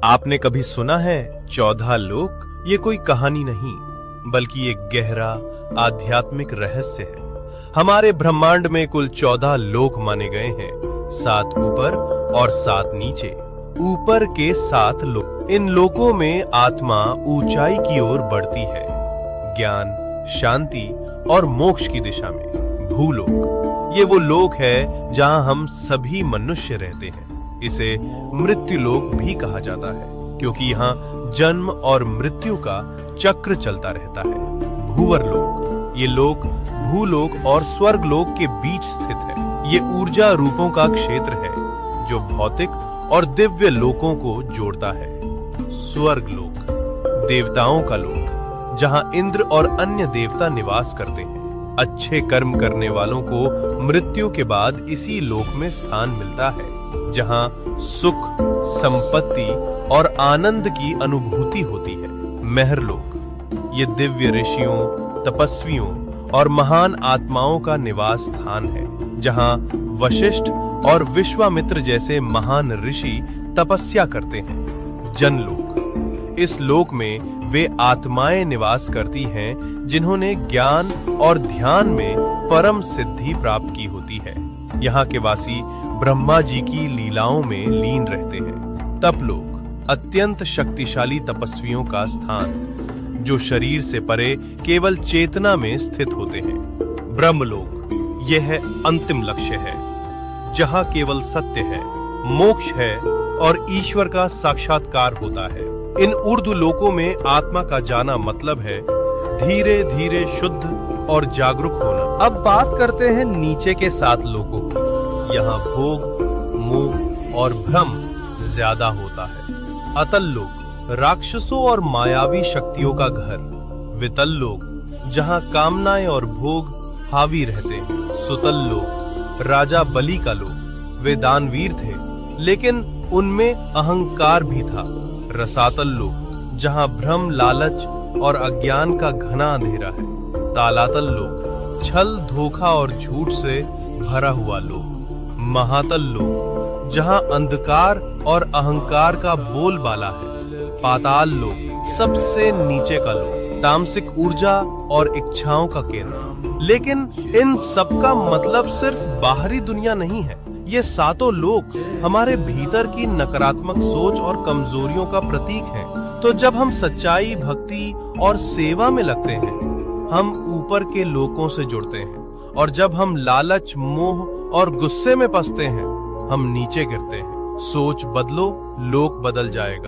आपने कभी सुना है 14 लोक? ये कोई कहानी नहीं, बल्कि एक गहरा आध्यात्मिक रहस्य है। हमारे ब्रह्मांड में कुल 14 लोक माने गए हैं, 7 ऊपर और 7 नीचे। ऊपर के 7 लोक, इन लोकों में आत्मा ऊंचाई की ओर बढ़ती है, ज्ञान, शांति और मोक्ष की दिशा में। भूलोक, ये वो लोक है जहां हम सभी मनुष्य रहते हैं। इसे मृत्यु लोक भी कहा जाता है, क्योंकि यहाँ जन्म और मृत्यु का चक्र चलता रहता है। भूवर लोक, ये लोक भूलोक और स्वर्ग लोक के बीच स्थित है। ये ऊर्जा रूपों का क्षेत्र है जो भौतिक और दिव्य लोकों को जोड़ता है। स्वर्ग लोक, देवताओं का लोक, जहां इंद्र और अन्य देवता निवास करते हैं। अच्छे कर्म करने वालों को मृत्यु के बाद इसी लोक में स्थान मिलता है, जहां सुख, संपत्ति और आनंद की अनुभूति होती है। महरलोक, ये दिव्य ऋषियों, तपस्वियों और महान आत्माओं का निवास स्थान है, जहां वशिष्ठ और विश्वामित्र जैसे महान ऋषि तपस्या करते हैं। जनलोक, इस लोक में वे आत्माएं निवास करती हैं जिन्होंने ज्ञान और ध्यान में परम सिद्धि प्राप्त की होती है। यहाँ के वासी ब्रह्मा जी की लीलाओं में लीन रहते हैं। तपलोक, अत्यंत शक्तिशाली तपस्वियों का स्थान, जो शरीर से परे केवल चेतना में स्थित होते हैं। ब्रह्मलोक, यह है अंतिम लक्ष्य है, जहाँ केवल सत्य है, मोक्ष है और ईश्वर का साक्षात्कार होता है। इन ऊर्ध्व लोकों में आत्मा का जाना मतलब है धीरे धीरे शुद्ध और जागरूक होना। अब बात करते हैं नीचे के 7 लोकों की। यहाँ भोग, मोह और भ्रम ज्यादा होता है। अतल लोक, राक्षसों और मायावी शक्तियों का घर। वितल लोक, जहाँ कामनाएं और भोग हावी रहते हैं। सुतल लोक, राजा बलि का लोक। वे दानवीर थे, लेकिन उनमें अहंकार भी था। रसातल लोक, जहां भ्रम, लालच और अज्ञान का घना अंधेरा है। तालातल लोक, छल, धोखा और झूठ से भरा हुआ लोक। महातल लोक, जहां अंधकार और अहंकार का बोलबाला है। पाताल लोक, सबसे नीचे का लोक, तामसिक ऊर्जा और इच्छाओं का केंद्र। लेकिन इन सब का मतलब सिर्फ बाहरी दुनिया नहीं है। ये 7 लोक हमारे भीतर की नकारात्मक सोच और कमजोरियों का प्रतीक हैं। तो जब हम सच्चाई, भक्ति और सेवा में लगते हैं, हम ऊपर के लोकों से जुड़ते हैं, और जब हम लालच, मोह और गुस्से में फंसते हैं, हम नीचे गिरते हैं। सोच बदलो, लोक बदल जाएगा।